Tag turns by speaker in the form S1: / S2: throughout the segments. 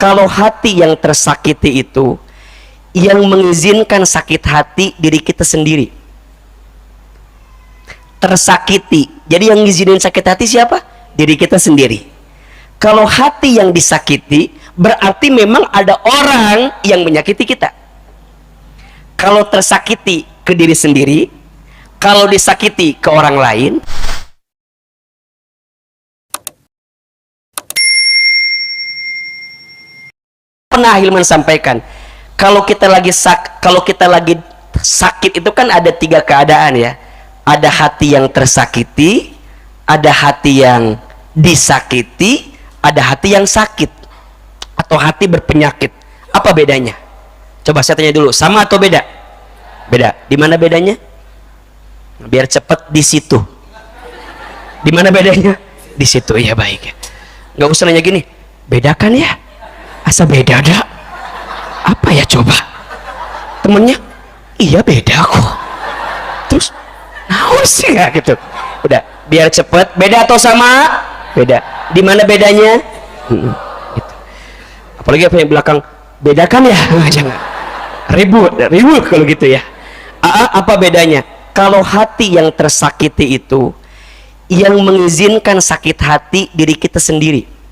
S1: Kalau hati yang tersakiti itu yang mengizinkan sakit hati diri kita sendiri. Tersakiti, jadi yang ngizinin sakit hati siapa? Diri kita sendiri. Kalau hati yang disakiti berarti memang ada orang yang menyakiti kita. Kalau tersakiti ke diri sendiri, kalau disakiti ke orang lain. Pernah Hilman sampaikan, kalau kita lagi sakit itu kan ada 3 keadaan ya. Ada hati yang tersakiti, ada hati yang disakiti, ada hati yang sakit atau hati berpenyakit. Apa bedanya? Coba saya tanya dulu, sama atau beda? Beda. Di mana bedanya? Biar cepat di situ. Di mana bedanya? Di situ. Iya baik. Nggak usah nanya gini. Bedakan ya? Asa beda dah. Apa ya coba? Temennya? Iya beda kok. Terus naon sih ya gitu. Udah, biar cepet. Beda atau sama? Beda. Di mana bedanya? Gitu. Apalagi apa yang belakang? Bedakan ya? Jangan. Ribut kalau gitu ya. Apa bedanya? Kalau hati yang tersakiti itu yang mengizinkan sakit hati diri kita sendiri.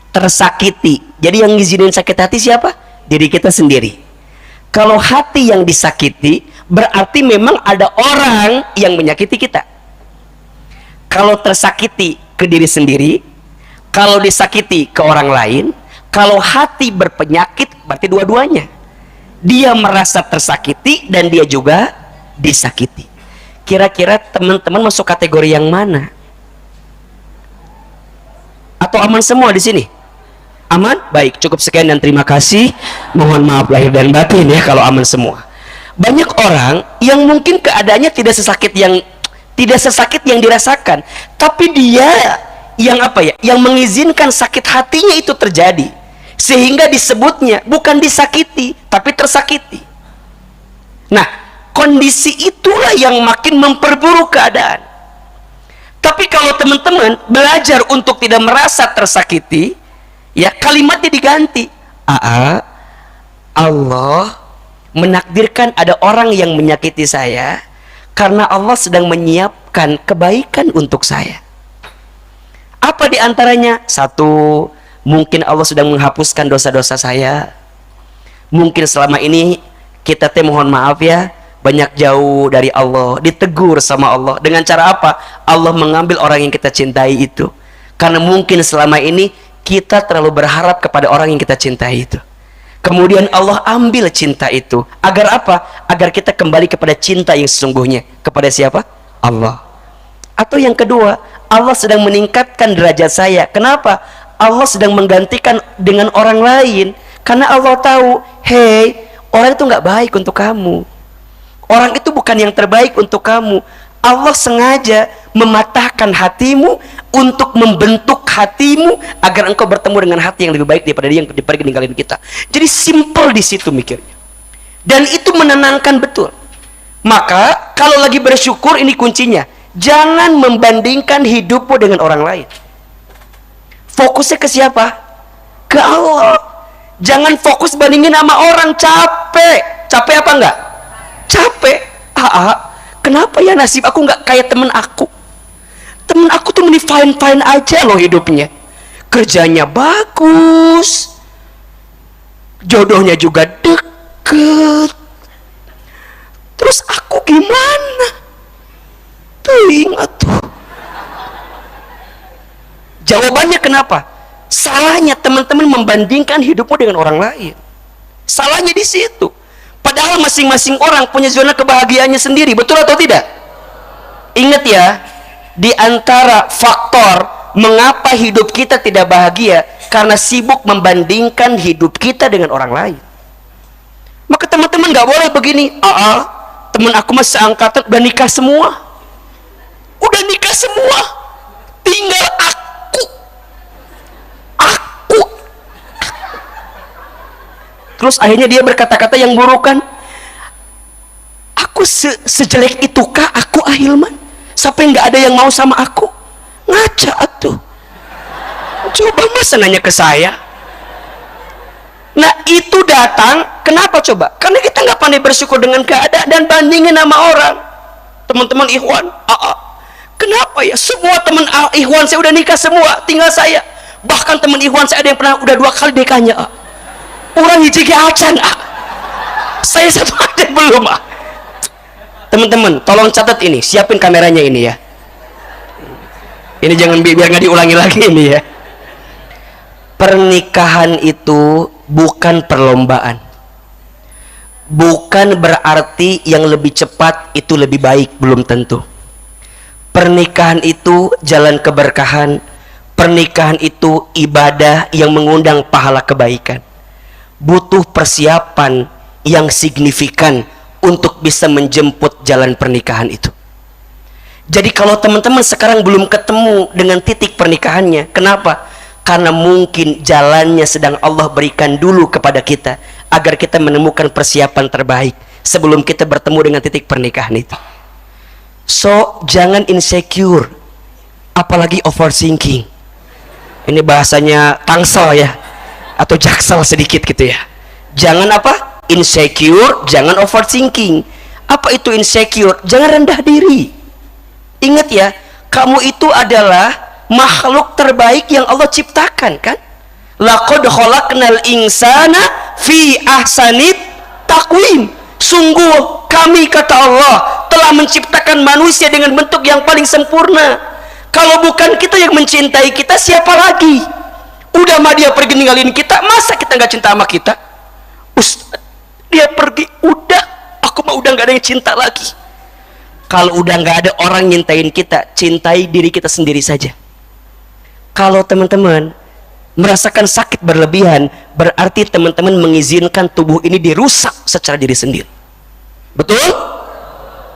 S1: Tersakiti, jadi yang ngizinin sakit hati siapa? Diri kita sendiri. Kalau hati yang disakiti berarti memang ada orang yang menyakiti kita. Kalau tersakiti ke diri sendiri, kalau disakiti ke orang lain, kalau hati berpenyakit berarti dua-duanya. Dia merasa tersakiti dan dia juga disakiti. Kira-kira teman-teman masuk kategori yang mana? Atau aman semua di sini? Aman? Baik, cukup sekian dan terima kasih. Mohon maaf lahir dan batin ya kalau aman semua. Banyak orang yang mungkin keadaannya tidak sesakit yang dirasakan, tapi dia yang yang mengizinkan sakit hatinya itu terjadi, sehingga disebutnya bukan disakiti tapi tersakiti. Nah, kondisi itulah yang makin memperburuk keadaan. Tapi kalau teman-teman belajar untuk tidak merasa tersakiti, ya kalimatnya diganti. Allah menakdirkan ada orang yang menyakiti saya karena Allah sedang menyiapkan kebaikan untuk saya. Apa diantaranya? 1, mungkin Allah sedang menghapuskan dosa-dosa saya. Mungkin selama ini kita mohon maaf ya, banyak jauh dari Allah, ditegur sama Allah. Dengan cara apa? Allah mengambil orang yang kita cintai itu. Karena mungkin selama ini kita terlalu berharap kepada orang yang kita cintai itu. Kemudian Allah ambil cinta itu. Agar apa? Agar kita kembali kepada cinta yang sesungguhnya. Kepada siapa? Allah. Atau yang kedua, Allah sedang meningkatkan derajat saya. Kenapa? Allah sedang menggantikan dengan orang lain. Karena Allah tahu, hey, orang itu nggak baik untuk kamu. Orang itu bukan yang terbaik untuk kamu. Allah sengaja mematahkan hatimu untuk membentuk hatimu agar engkau bertemu dengan hati yang lebih baik daripada dia yang pergi ninggalin kita. Jadi simple di situ mikirnya. Dan itu menenangkan betul. Maka kalau lagi bersyukur ini kuncinya. Jangan membandingkan hidupmu dengan orang lain. Fokusnya ke siapa? Ke Allah. Jangan fokus bandingin sama orang. Capek. Capek apa enggak? Capek. Kenapa ya nasib aku nggak kayak temen aku? Temen aku tuh fine-fine aja loh hidupnya. Kerjanya bagus, jodohnya juga deket. Terus aku gimana? Tuh ingat tuh. Jawabannya kenapa? Salahnya teman-teman membandingkan hidupmu dengan orang lain. Salahnya di situ. Padahal masing-masing orang punya zona kebahagiaannya sendiri, betul atau tidak? Ingat ya, di antara faktor mengapa hidup kita tidak bahagia karena sibuk membandingkan hidup kita dengan orang lain. Maka teman-teman nggak boleh begini. Teman aku masih seangkatan udah nikah semua, tinggal aku. Terus akhirnya dia berkata-kata yang buruk kan. Aku sejelek itukah aku Hilman? Sampai nggak ada yang mau sama aku? Ngaca tuh. Coba masa nanya ke saya. Nah itu datang, kenapa coba? Karena kita nggak pandai bersyukur dengan keadaan dan bandingin sama orang. Teman-teman ikhwan, kenapa ya? Semua teman ikhwan saya udah nikah semua, tinggal saya. Bahkan teman ikhwan saya ada yang pernah udah 2 kali nikahnya. Orang hiji ge acan. Saya satu aja belum. Teman-teman, tolong catat ini, siapin kameranya ini ya. Ini jangan biar nggak diulangi lagi ini ya. Pernikahan itu bukan perlombaan. Bukan berarti yang lebih cepat itu lebih baik, belum tentu. Pernikahan itu jalan keberkahan. Pernikahan itu ibadah yang mengundang pahala kebaikan. Butuh persiapan yang signifikan untuk bisa menjemput jalan pernikahan itu. Jadi kalau teman-teman sekarang belum ketemu dengan titik pernikahannya, kenapa? Karena mungkin jalannya sedang Allah berikan dulu kepada kita agar kita menemukan persiapan terbaik sebelum kita bertemu dengan titik pernikahan itu. So, jangan insecure, apalagi overthinking. Ini bahasanya Tangsel ya, atau Jaksel sedikit gitu ya. Jangan apa? Insecure, jangan overthinking. Apa itu insecure? Jangan rendah diri. Ingat ya, kamu itu adalah makhluk terbaik yang Allah ciptakan, kan? Laqad khalaqnal insana fi ahsanit taqwim. Sungguh kami, kata Allah, telah menciptakan manusia dengan bentuk yang paling sempurna. Kalau bukan kita yang mencintai kita, siapa lagi? Udah mah dia pergi ninggalin kita, masa kita nggak cinta sama kita? Ustaz, dia pergi, udah, aku mah udah nggak ada yang cinta lagi. Kalau udah nggak ada orang nyintain kita, cintai diri kita sendiri saja. Kalau teman-teman merasakan sakit berlebihan, berarti teman-teman mengizinkan tubuh ini dirusak secara diri sendiri. Betul?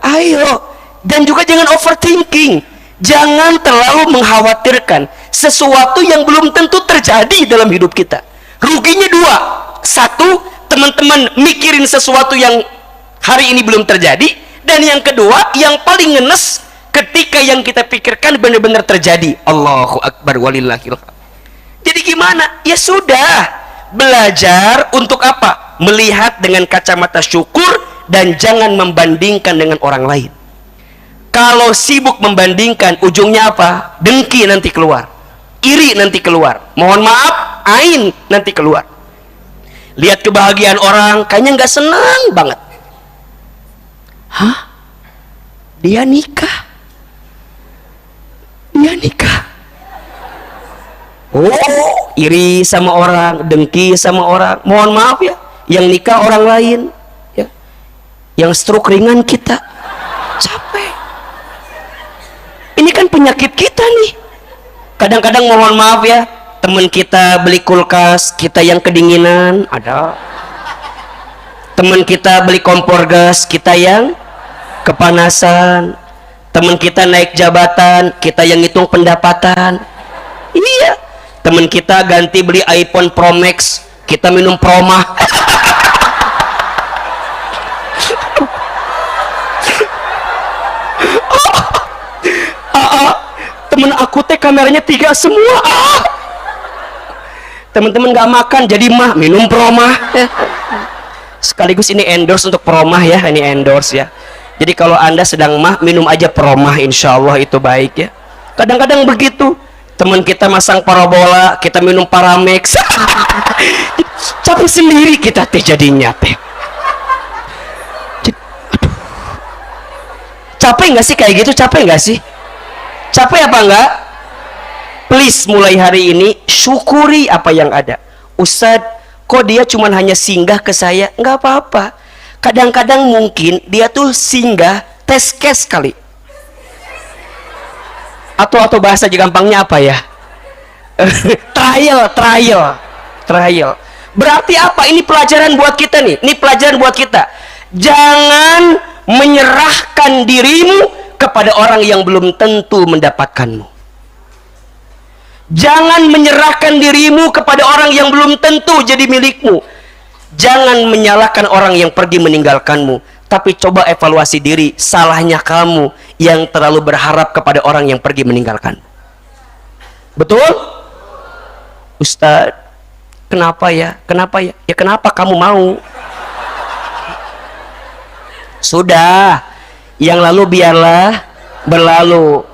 S1: Ayo. Dan juga jangan overthinking. Jangan terlalu mengkhawatirkan sesuatu yang belum tentu terjadi dalam hidup kita. Ruginya 2. 1, teman-teman mikirin sesuatu yang hari ini belum terjadi. Dan yang kedua, yang paling ngenes, ketika yang kita pikirkan benar-benar terjadi. Allahu Akbar walillahil hamd. Jadi gimana? Ya sudah, belajar untuk apa? Melihat dengan kacamata syukur dan jangan membandingkan dengan orang lain. Kalau sibuk membandingkan, ujungnya apa? Dengki nanti keluar, iri nanti keluar, mohon maaf, ain nanti keluar. Lihat kebahagiaan orang, kayaknya nggak senang banget. Hah? Dia nikah? Dia nikah? Oh, iri sama orang, dengki sama orang. Mohon maaf ya, yang nikah orang lain ya. Yang stroke ringan kita. Capek. Ini kan penyakit kita nih. Kadang-kadang mohon maaf ya, teman kita beli kulkas, kita yang kedinginan, ada. Teman kita beli kompor gas, kita yang kepanasan. Teman kita naik jabatan, kita yang hitung pendapatan. Iya. Teman kita ganti beli iPhone Pro Max, kita minum Promah. Temen aku teh kameranya 3 semua. Teman-teman nggak makan jadi mah minum Promah. Sekaligus ini endorse untuk Promah ya, ini endorse ya. Jadi kalau anda sedang mah, minum aja Promah, insya Allah itu baik ya. Kadang-kadang begitu. Teman kita masang parabola, kita minum Paramex. Capek sendiri kita teh jadinya teh. Aduh. Capek nggak sih kayak gitu? Capek nggak sih? Capek apa enggak? Please mulai hari ini syukuri apa yang ada. Ustadz, kok dia cuman hanya singgah ke saya? Nggak apa-apa. Kadang-kadang mungkin dia tuh singgah test case kali. Atau bahasa gampangnya apa ya? trial. Berarti apa? Ini pelajaran buat kita nih. Ini pelajaran buat kita. Jangan menyerahkan dirimu kepada orang yang belum tentu mendapatkanmu. Jangan menyerahkan dirimu kepada orang yang belum tentu jadi milikmu. Jangan menyalahkan orang yang pergi meninggalkanmu, tapi coba evaluasi diri. Salahnya kamu yang terlalu berharap kepada orang yang pergi meninggalkan. Betul? Ustaz, kenapa ya? Kenapa ya? Ya kenapa kamu mau? Sudah, yang lalu biarlah berlalu.